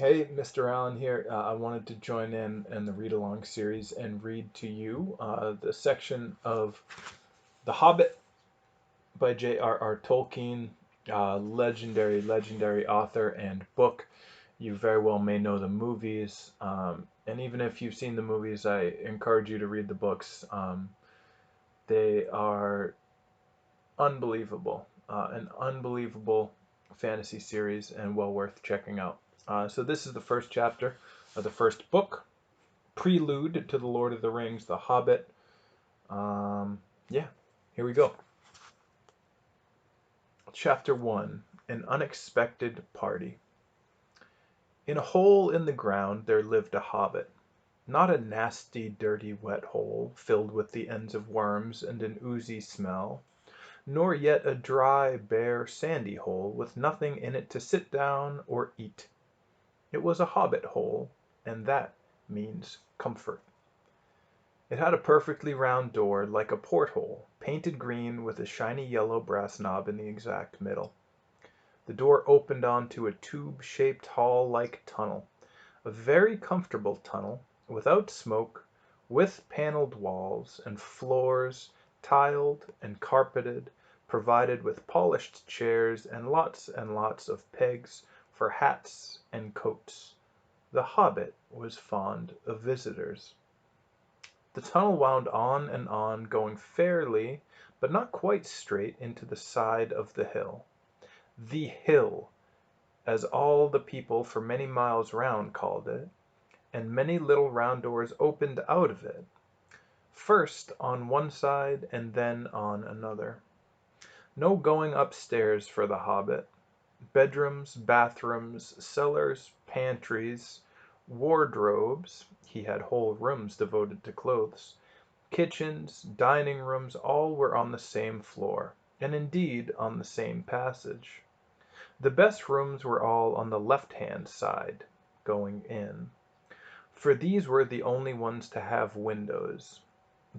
Hey, Mr. Allen here. I wanted to join in the read along series and read to you the section of The Hobbit by J.R.R. Tolkien, legendary author and book. You very well may know the movies, and even if you've seen the movies, I encourage you to read the books. They are unbelievable, an unbelievable fantasy series and well worth checking out. So this is the first chapter of the first book, prelude to the Lord of the Rings, The Hobbit. Um, yeah, here we go. Chapter 1, An Unexpected Party. In a hole in the ground there lived a hobbit. Not a nasty, dirty, wet hole, filled with the ends of worms and an oozy smell, nor yet a dry, bare, sandy hole with nothing in it to sit down or eat. It was a hobbit hole, and that means comfort. It had a perfectly round door, like a porthole, painted green with a shiny yellow brass knob in the exact middle. The door opened onto a tube-shaped hall-like tunnel, a very comfortable tunnel, without smoke, with paneled walls and floors, tiled and carpeted, provided with polished chairs and lots of pegs for hats and coats. The hobbit was fond of visitors. The tunnel wound on and on, going fairly, but not quite straight, into the side of the hill. The hill, as all the people for many miles round called it, and many little round doors opened out of it, first on one side and then on another. No going upstairs for the hobbit. Bedrooms, bathrooms, cellars, pantries, wardrobes (he had whole rooms devoted to clothes), kitchens, dining rooms, all were on the same floor, and indeed on the same passage. The best rooms were all on the left-hand side, going in, for these were the only ones to have windows,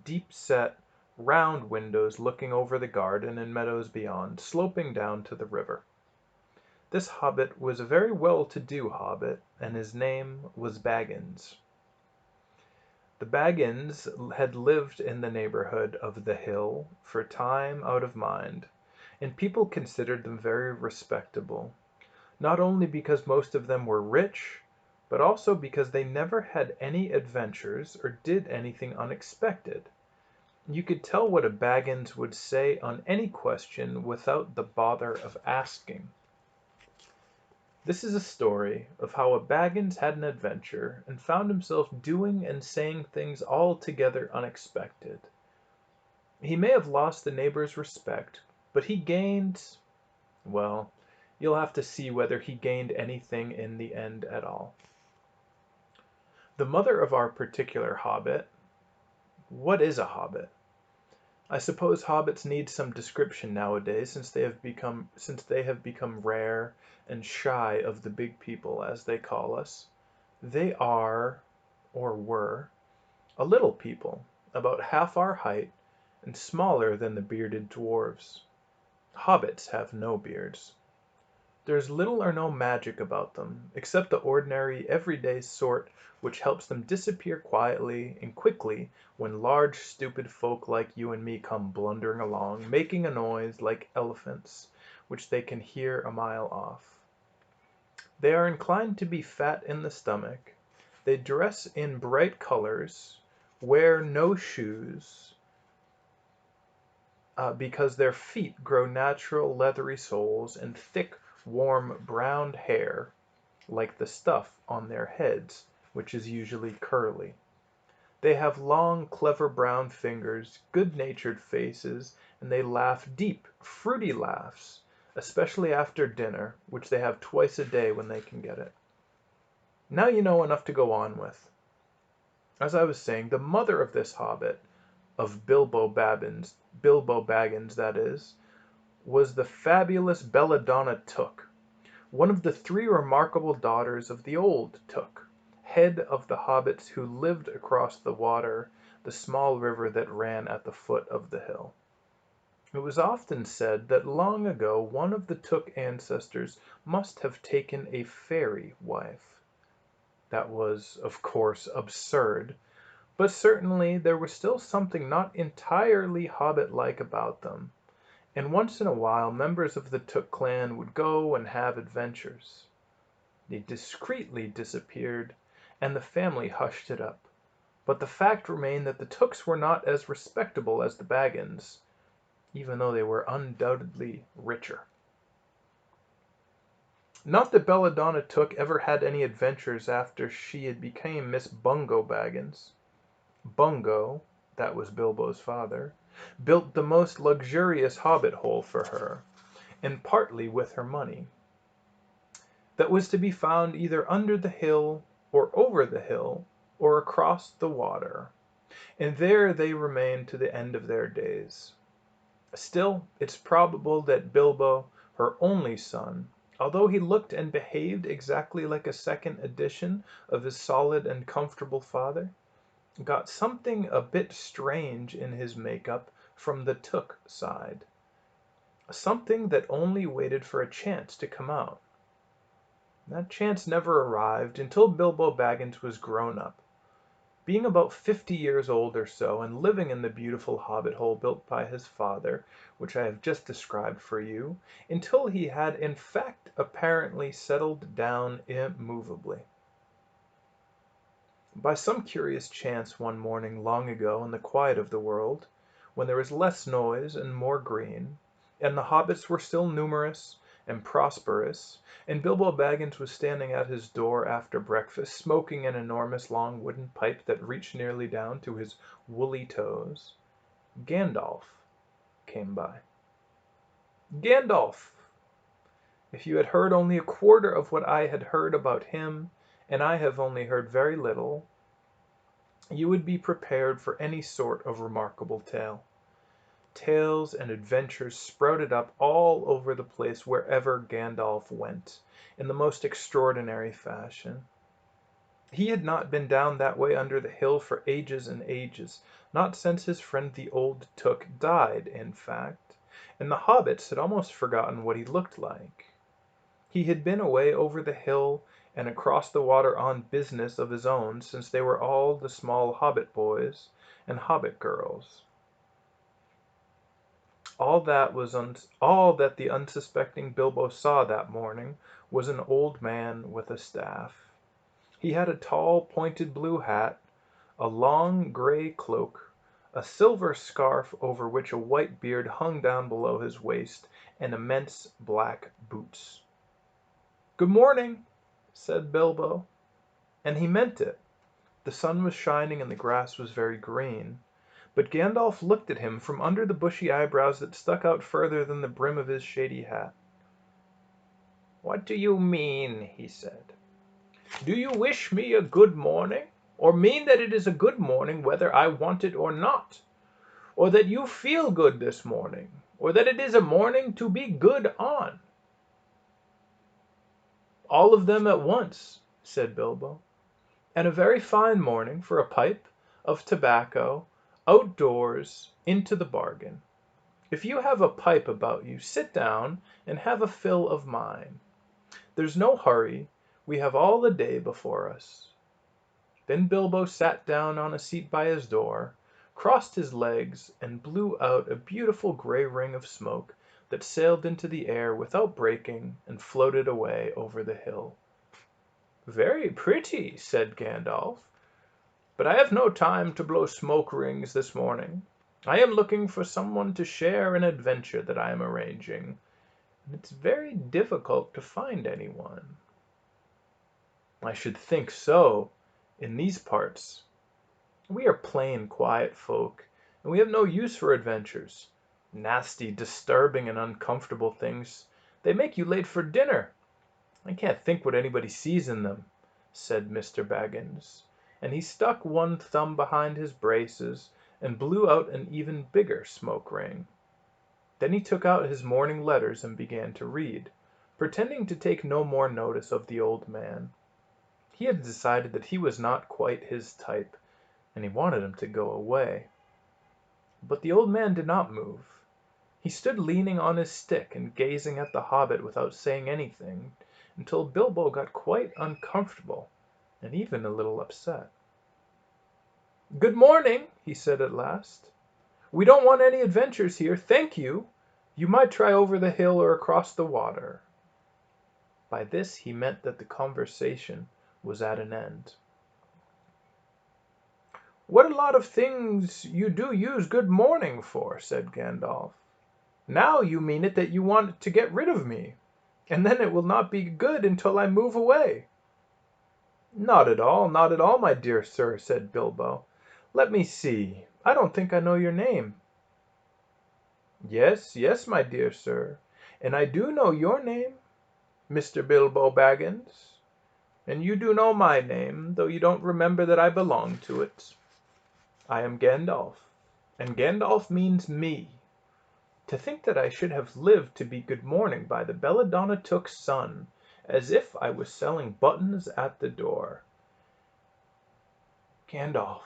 deep-set, round windows looking over the garden and meadows beyond, sloping down to the river. This hobbit was a very well-to-do hobbit, and his name was Baggins. The Baggins had lived in the neighborhood of the hill for time out of mind, and people considered them very respectable, not only because most of them were rich, but also because they never had any adventures or did anything unexpected. You could tell what a Baggins would say on any question without the bother of asking. This is a story of how a Baggins had an adventure and found himself doing and saying things altogether unexpected. He may have lost the neighbors' respect, but he gained, well, you'll have to see whether he gained anything in the end at all. The mother of our particular hobbit. What is a hobbit? I suppose hobbits need some description nowadays since they have become rare and shy of the big people, as they call us. They are, or were, a little people, about half our height, and smaller than the bearded dwarves. Hobbits have no beards. There's little or no magic about them, except the ordinary, everyday sort which helps them disappear quietly and quickly when large stupid folk like you and me come blundering along, making a noise like elephants, which they can hear a mile off. They are inclined to be fat in the stomach. They dress in bright colors, wear no shoes, because their feet grow natural leathery soles and thick, warm, brown hair, like the stuff on their heads, which is usually curly. They have long, clever brown fingers, good-natured faces, and they laugh deep, fruity laughs, especially after dinner, which they have twice a day when they can get it. Now you know enough to go on with. As I was saying, the mother of this hobbit, of Bilbo Baggins that is, was the fabulous Belladonna Took, one of the three remarkable daughters of the old Took, head of the hobbits who lived across the water, the small river that ran at the foot of the hill. It was often said that long ago one of the Took ancestors must have taken a fairy wife. That was, of course, absurd, but certainly there was still something not entirely Hobbit-like about them, and once in a while members of the Took clan would go and have adventures. They discreetly disappeared, and the family hushed it up, but the fact remained that the Tooks were not as respectable as the Baggins, even though they were undoubtedly richer. Not that Belladonna Took ever had any adventures after she had became Miss Bungo Baggins. Bungo, that was Bilbo's father, built the most luxurious hobbit hole for her, and partly with her money. That was to be found either under the hill, or over the hill, or across the water, and there they remained to the end of their days. Still, it's probable that Bilbo, her only son, although he looked and behaved exactly like a second edition of his solid and comfortable father, got something a bit strange in his makeup from the Took side. Something that only waited for a chance to come out. That chance never arrived until Bilbo Baggins was grown up, being about 50 years old or so, and living in the beautiful hobbit hole built by his father, which I have just described for you, until he had in fact apparently settled down immovably. By some curious chance one morning long ago in the quiet of the world, when there was less noise and more green, and the hobbits were still numerous and prosperous, and Bilbo Baggins was standing at his door after breakfast, smoking an enormous long wooden pipe that reached nearly down to his woolly toes, Gandalf came by. Gandalf! If you had heard only a quarter of what I had heard about him, and I have only heard very little, you would be prepared for any sort of remarkable tale. Tales and adventures sprouted up all over the place wherever Gandalf went, in the most extraordinary fashion. He had not been down that way under the hill for ages and ages, not since his friend the old Took died, in fact, and the hobbits had almost forgotten what he looked like. He had been away over the hill and across the water on business of his own since they were all the small hobbit boys and hobbit girls. All that the unsuspecting Bilbo saw that morning was an old man with a staff. He had a tall, pointed blue hat, a long gray cloak, a silver scarf over which a white beard hung down below his waist, and immense black boots. "Good morning," said Bilbo, and he meant it. The sun was shining and the grass was very green. But Gandalf looked at him from under the bushy eyebrows that stuck out further than the brim of his shady hat. "What do you mean?" he said. "Do you wish me a good morning, or mean that it is a good morning whether I want it or not? Or that you feel good this morning, or that it is a morning to be good on?" "All of them at once," said Bilbo, "and a very fine morning for a pipe of tobacco, outdoors, into the bargain. If you have a pipe about you, sit down and have a fill of mine. There's no hurry, we have all the day before us." Then Bilbo sat down on a seat by his door, crossed his legs, and blew out a beautiful grey ring of smoke that sailed into the air without breaking and floated away over the hill. "Very pretty," said Gandalf, "but I have no time to blow smoke rings this morning. I am looking for someone to share an adventure that I am arranging, and it's very difficult to find anyone." "I should think so, in these parts. We are plain, quiet folk, and we have no use for adventures. Nasty, disturbing, and uncomfortable things. They make you late for dinner. I can't think what anybody sees in them," said Mr. Baggins, and he stuck one thumb behind his braces and blew out an even bigger smoke ring. Then he took out his morning letters and began to read, pretending to take no more notice of the old man. He had decided that he was not quite his type, and he wanted him to go away. But the old man did not move. He stood leaning on his stick and gazing at the hobbit without saying anything, until Bilbo got quite uncomfortable. and even a little upset. "Good morning," he said at last. "We don't want any adventures here, thank you. You might try over the hill or across the water." By this he meant that the conversation was at an end. "What a lot of things you do use good morning for," said Gandalf. "Now you mean it that you want to get rid of me, and then it will not be good until I move away." "Not at all, not at all, my dear sir," said Bilbo. "Let me see. I don't think I know your name." "Yes, yes, my dear sir, and I do know your name, Mr. Bilbo Baggins, and you do know my name, though you don't remember that I belong to it. I am Gandalf, and Gandalf means me. To think that I should have lived to be good morning by the Belladonna Took's son, as if I was selling buttons at the door. Gandalf,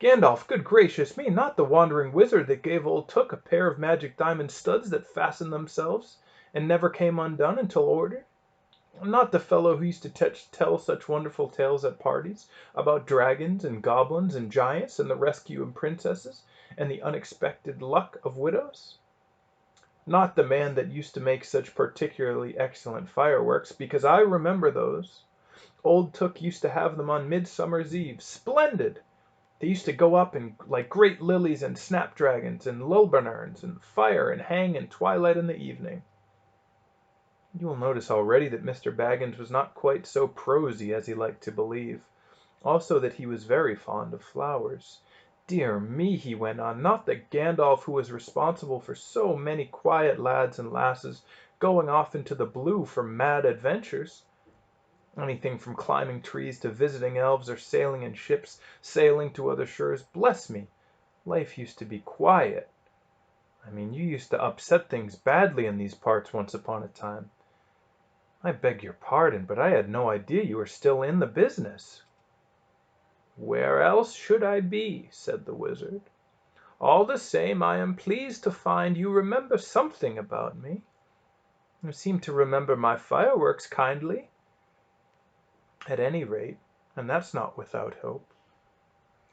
Gandalf, good gracious me, not the wandering wizard that gave old Took a pair of magic diamond studs that fastened themselves and never came undone until ordered? Not the fellow who used to tell such wonderful tales at parties about dragons and goblins and giants and the rescue of princesses and the unexpected luck of widows? Not the man that used to make such particularly excellent fireworks, because I remember those. Old Took used to have them on Midsummer's Eve. Splendid! They used to go up in like great lilies and snapdragons and lilburnerns and fire and hang in twilight in the evening. You will notice already that Mr. Baggins was not quite so prosy as he liked to believe. Also that he was very fond of flowers. Dear me, he went on, not the Gandalf who was responsible for so many quiet lads and lasses going off into the blue for mad adventures. Anything from climbing trees to visiting elves or sailing in ships, sailing to other shores. Bless me, life used to be quiet. I mean, you used to upset things badly in these parts once upon a time. I beg your pardon, but I had no idea you were still in the business." "Where else should I be?" said the wizard. "All the same, I am pleased to find you remember something about me. You seem to remember my fireworks kindly, at any rate, and that's not without hope.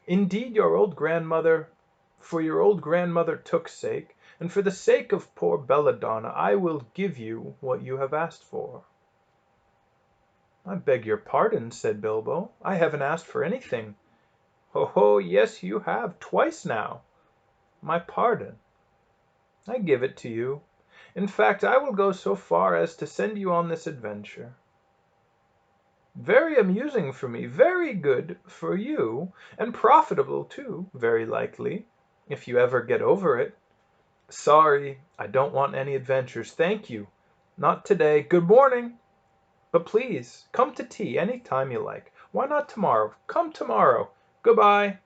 Indeed, for your old grandmother Took's sake, and for the sake of poor Belladonna, I will give you what you have asked for." "I beg your pardon," said Bilbo. "I haven't asked for anything." "Oh, yes, you have, twice now." "My pardon." "I give it to you. In fact, I will go so far as to send you on this adventure. Very amusing for me, very good for you, and profitable too, very likely, if you ever get over it. Sorry, I don't want any adventures, thank you. Not today. Good morning. But please, come to tea any time you like. Why not tomorrow? Come tomorrow. Goodbye."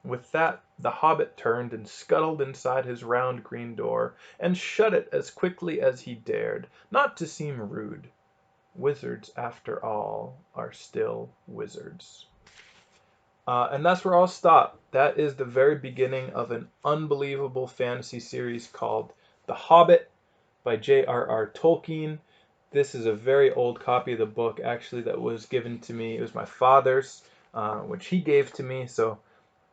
With that, the Hobbit turned and scuttled inside his round green door, and shut it as quickly as he dared, not to seem rude. Wizards, after all, are still wizards. And that's where I'll stop. That is the very beginning of an unbelievable fantasy series called The Hobbit by J.R.R. Tolkien. This is a very old copy of the book, actually, that was given to me. It was my father's, which he gave to me, so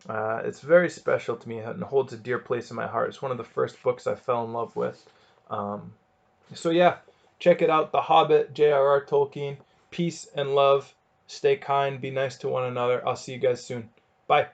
it's very special to me and holds a dear place in my heart. It's one of the first books I fell in love with. So yeah, check it out, The Hobbit, J.R.R. Tolkien. Peace and love. Stay kind. Be nice to one another. I'll see you guys soon. Bye.